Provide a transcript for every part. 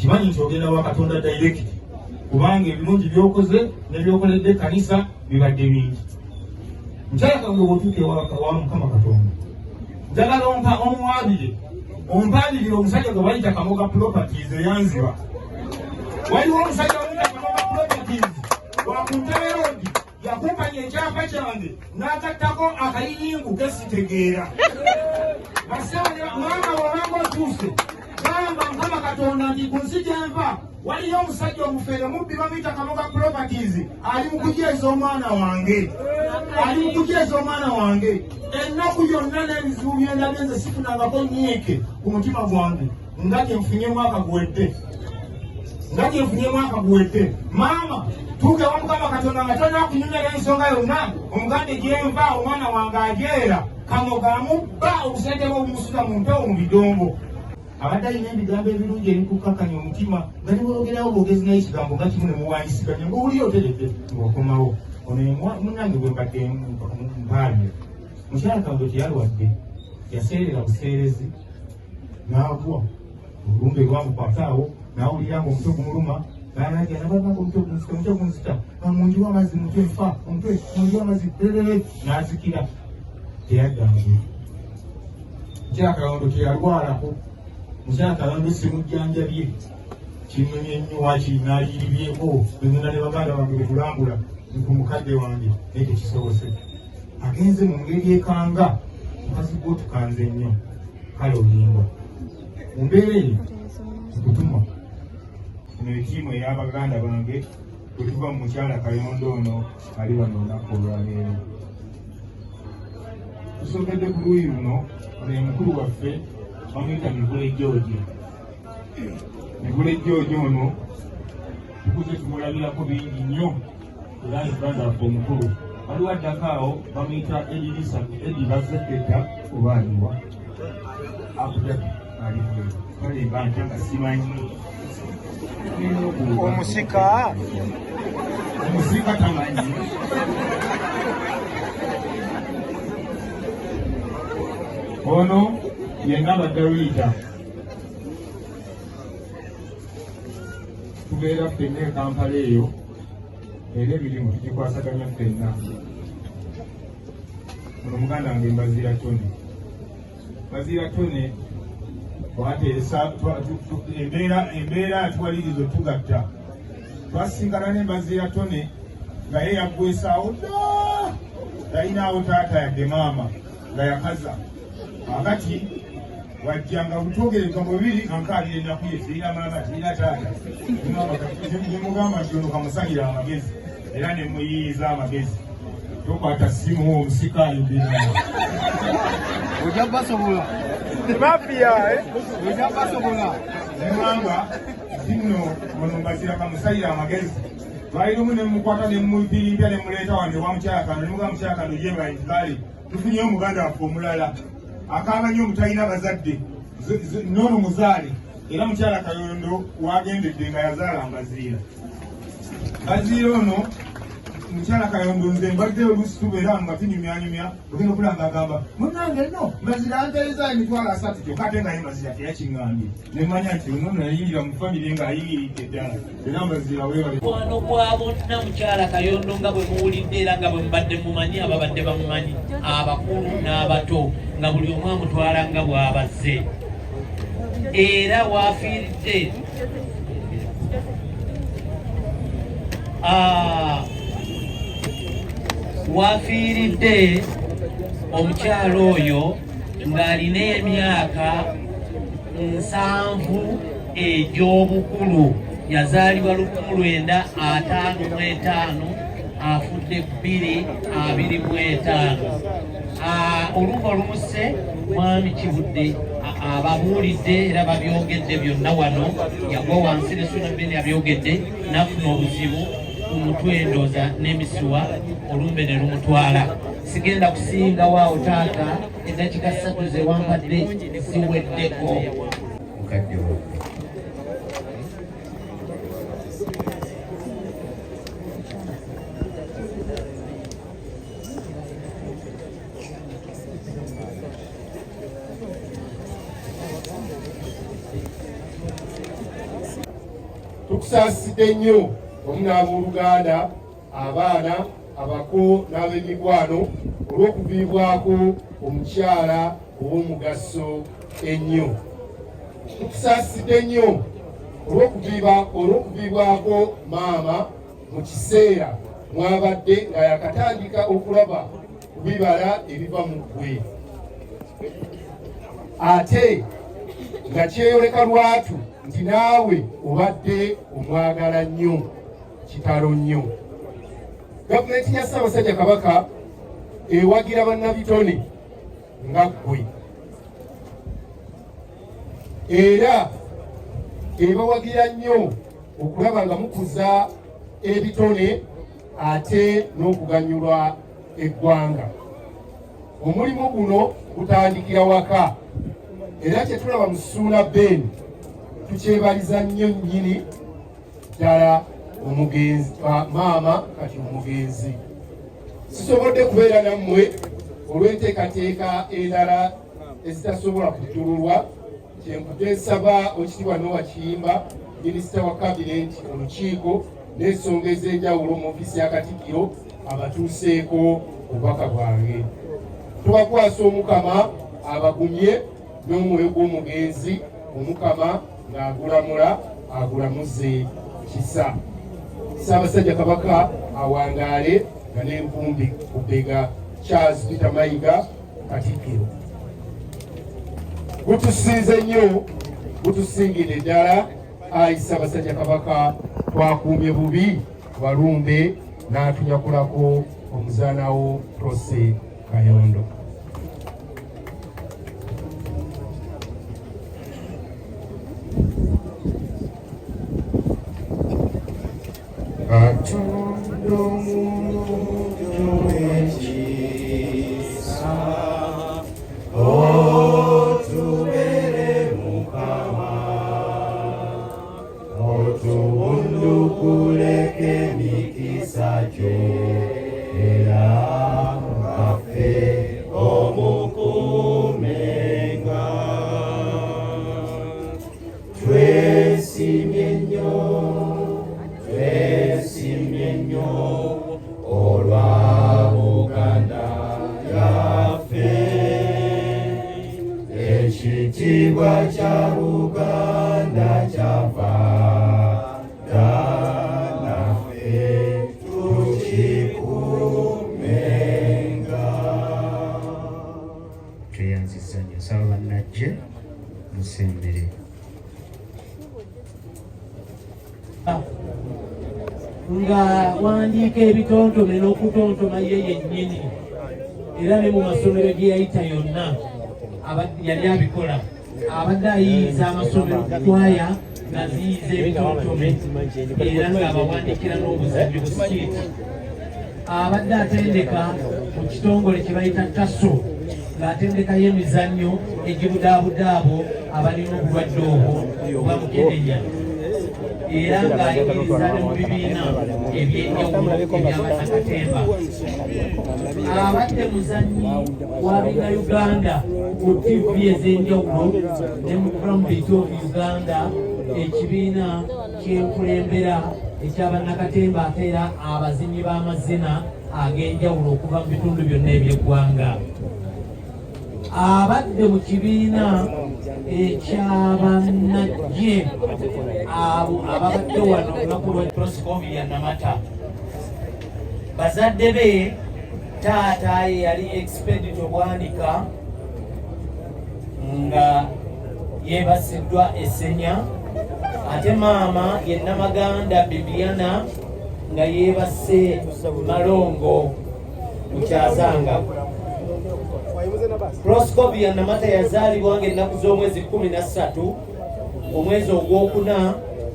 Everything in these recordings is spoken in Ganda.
kimanyi nti ogenda wa Katonda direct kubanga ebirungi byokoze nebyokoledde kanisa bibadde bingi. Mukyala Kayondo bw'otuuka wa Mukama Katonda njagala ompabirire omusajja gwe bayita Kamoga Properties eyanziba. Waliwo omusajja wayita Kamoga Properties wa ku Ntebe Road yakumpanya ekyapa kyange n'agattako akayiyingu kesitegeera. Mwana bw'obanga otuuse gamba Mukama Katonda nti ku nsi gyenva waliyo omusajja omufere mubbi bamuyita Kamoga Properties ali mu kujeeza omwana wange. Ennaku yonna n'ebizibu byendabye nze sifunangako nyiike ku mutima gwange nga gye nfunyemu akaguwedde. Maama tuukewa Mukama Katonda nga tolina kunyumira ensonga yonna omugande gyenva omwana wange ajeera Kamoga amubba obusente bw'obumusuza mu mpewo mu bidongo. Abadde alina ebigambo ebirungi ebikukkakanya omutima nga ne bwogerawo bwogezi naye ekigambo nga kimu ne muwanyisiganya ng'owuli oteredde ng'okomawo. Ono munnange bwe mbadde mpaamye. Mukyala Kayondo teyalwadde, yaseerera buseerezi n'agwa olumbe lwamukwataawo n'awulira ng'omutwe gumuluma n'alagira nabanga omutwe gunzita munjiwa amazzi mutwe nfa omutwe munjiwa amazzi n'azikira. Teyaddangu. Mukyala Kayondo teyalwalako. Mukyala Kayondo simujjanjabye kinyumye nnyo wakiri n'aliribyeko bengenda ne baganda bange betulambula ku mukadde wange naye tekisobose. Agenze mu ngeri ekanga mukazi gw'otukanze nnyo kale olimbwa. Mu mbeera eyo nkutuma eno etiimu ey'abaganda bange bwe tuva mu Mukyala Kayondo ono ali wano olunaku olwaleero. Tusokedde ku luuyi luno ono ye mukulu waffe bamuyita Mivule George ono tukuze tumulabirako bingi nnyo era muganda waffe omukulu. Waliwo addako awo bamuyita Edi Baseketa obaaliwa Abudaki aliwe kale mbanja nga simanyi omusika tamanyi. Ono yenna badawita tubeera ffenna e Kampala eyo era emirimu tugikwasaganya ffenna. Ono muganda wange Mbazira Tone wateesa embeera atuwalirizo tugatta twasinkana ne Mbazira Tone nga ye yaggwesaawo dda talinaawo taata yadde maama nga yakaza. Akati wajja nga butwogere ebigambo bibiri nga nkaalira ennaku ye sirina maama sirina taata nemugamba nti ono kamusalira amagezi era ne muyiyiza amagezi. Tokwata simu omusikayo bina ojja basobola mafia ojja basobola nemwanga zino ono Mbazira kamusalira amagezi. Lwalirumu ne mukwata ne mupirimpya ne muleeta wange wa Mukyala Kayondo nemuga Mukyala Kayondo yeba entikale tufunye omuganda waffe omulala akamanyi omutalina bazadde nono muzaale era Mukyala Kayondo wagendedde nga yazaala Mbazira ono Mukyala Kayondo nze mbadde oluusi tubeera nga tunyumyanyumya ogenda okulanga agamba munnange nno Mbazira anteeza emitwalo 3 kyokka ate nga ye Mbazira teyakiŋŋambye nemanya nti ono nayingira mu famire ng'ayiyiridde ddala era Mbazira weewale. Mukwano gwa bonna Mukyala Kayondo nga bwe muwulidde era nga bwe mubadde mumanyi ababadde bamumanyi abakulu n'abato nga buli omu amutwala nga bw'abazze era waafiiridde wafiiridde omukyalo oyo ng'alina emyaka 7 egy'obukulu. Yazaalibwa 1955 afudde 2025. Olumu olumuse mwami Kibudde ababuulidde era babyogedde byonna wano yagwa wansi ne Sunabeni abyogedde n'afuna obuzibu ku mutwe endooza n'emisiwa olumbe ne lumutwala. Sigenda kusinga waawo taata eddakiika 3 ze wampadde ziweddeko. Mukadde wo tukusaasidde nnyo wamu n'abooluganda, abaana, abako n'ab'emikwano olw'okuviibwako omukyala ow'omugaso ennyo. Tukusaasidde nnyo olw'okuviibwako maama mu kiseera mwabadde nga yakatandika okulaba ku bibala ebiva mu ggwe, ate nga kyeyoleka lwatu nti naawe obadde omwagala nnyo kitalo nnyo. Gavumenti ya Ssaabasajja Kabaka ewagira bannabitone nga ggwe, era ebawagira nnyo okulaba nga mukuza ebitone ate n'okuganyulwa eggwanga. Omulimu guno gutandikira waka, era kyetulaba mu Ssuuna Beni tukyebaliza nnyo nnyini ddala omugenzi maama kati omugenzi. Sisobodde kubeera nammwe olw'enteekateeka endala ezitasobola kujjululwa. Kyenvudde nsaba Oweekitiibwa Noah Kiyimba, minisita wa kabinenti, olukiiko n'ensonga ez'enjawulo mu ofiisi ya Katikkiro abatuuseeko obubaka bwange. Tubakwasa Omukama abagumye n'omwoyo gw'omugenzi, Omukama ng'agulamula agulamuze kisa. Ssaabasajja Kabaka awangaale nga n'envumbi ku bbega. Charles Peter Mayiga, Katikkiro. Gutusinze nnyo, gutusingire ddala. Ayi Ssaabasajja Kabaka, twakuumye bubi Walumbe n'atunyakulako omuzaanawo Prose Kayondo. Ekitiibwa kya Buganda kyava naffe tukikuumenga. Tweyanziza nnyo nsaba bannajje musembere. Nga wandiika ebitontome n'okutontoma ye yennyini, era ne mu masomero gye yayita yonna yali abikola. Abadde ayiyiza amasomero kukwaya nga ziyiza ebitontome era ng'abawandikira n'obuzimbi ku sikiiti. Abadde atendeka mu kitongole kye bayita TASO, ng'atendekayo emizannyo egibudaabudaabo abalina obulwadde obwo obwa mukenenya, era ng'ayigiriza ne mu bibiina ebyenjawulo eby'abannakatemba. Abadde muzannyi wa Biga Uganda ku TV ez'enjawulo ne mu Krambit of Uganda, ekibiina ky'enkulembera eky'abannakatemba ate era abazinyi b'amazina ag'enjawulo okuva mu bitundu byonna eby'eggwanga. Abadde mu kibiina eky'abannajje ababadde wano olunaku lwa Proscovia Namata. Bazadde be, taata ye yali expedito Bwanika nga yeebasiddwa Essenya, ate maama ye Namaganda Bibiana nga yeebase Malongo mu Kyazanga. Proscovia Namata yazaalibwa ng'ennaku z'omwezi 13 omwezi ogwokuna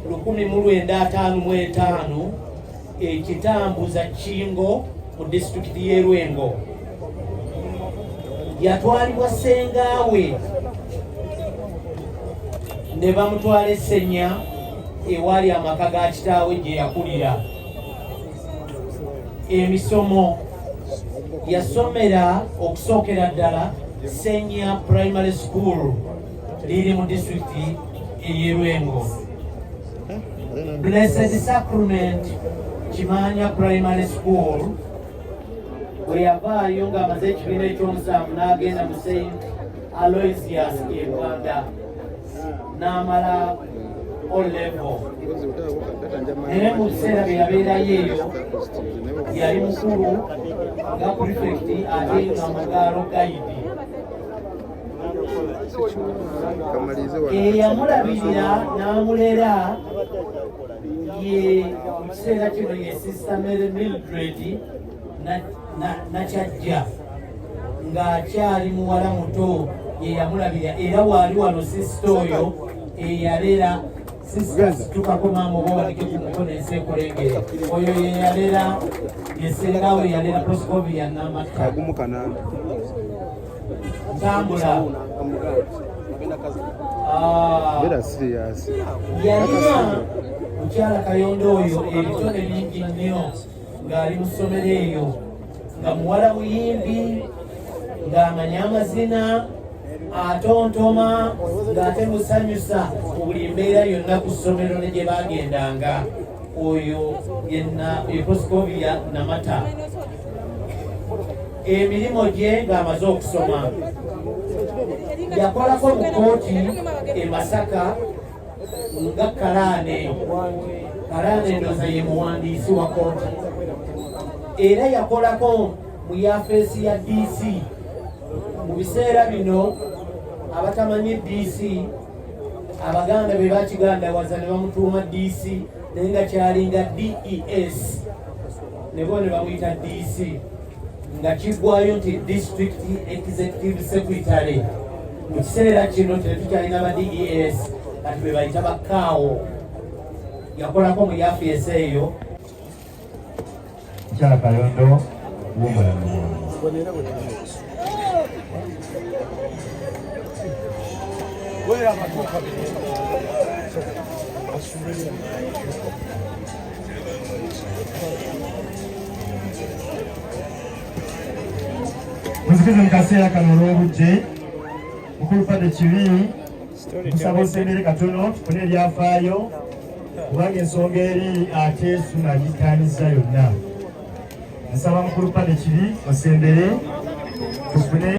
1955 ekitambuza Kingo mu disitulikiti y'e Lwengo. Yatwalibwa ssengaawe ne bamutwala Essenya ewali amaka ga kitaawe gye yakulira. Emisomo yasomera okusookera ddala Senya Primary School liri mu disitulikiti ey'e Lwengo. Blessed Sacrament Kimanya Primary School bwe yavaayo ng'amaze ekibiina ekyomusanvu n'agenda mu St. Aloysius e Rwanda n'amala O-level. Naye mu biseera bye yabeerayo eyo yali mukulu nga prefect ate nga mugaalo gayidi. Eyamulabirira n'amulera ye mu kiseera kino ye Sister Mildred Nakyajja ng'akyali muwala muto ye yamulabirira era waali wano sisita oyo eyalera sisita tukakoma mubowanike ku mukono ensi ekulengere oyo ye yalera yesengawe yalera Proscovia Namata ntambula yalina mukyala Kayondo oyo ebitone bingi nnyo ng'ali mu ssomero eyo nga muwala muyimbi ng'amanya amazina atontoma ng'ate musanyusa mu buli mbeera yonna ku ssomero ne gye baagendanga oyo ye Proscovia Namata. Emirimu gye ng'amaze okusoma yakolako mu kooti e Masaka nga Kalaane ndooza ye muwandiisi wa kooti era yakolako mu yafeesi ya DC. Mu biseera bino abatamanyi DC Abaganda be bakigandawaza ne bamutuuma DC naye nga kyalinga DES ne bo ne bamuyita DC nga kiggwayo nti District Executive Secretary. Mu kiseera kino tetukyalina ba DES kati be bayita bakaawo. Yakolako mu yafeesi eyo Mukyala Kayondo w'omulamu. Muzikize mu kaseera kano olw'obudde mukulupade kibi kusaba osembere katono tufune ebyafaayo kubanga ensonga eri ate tunagitaaniza yonna. Nsaba mukulupade kibi osembere tufune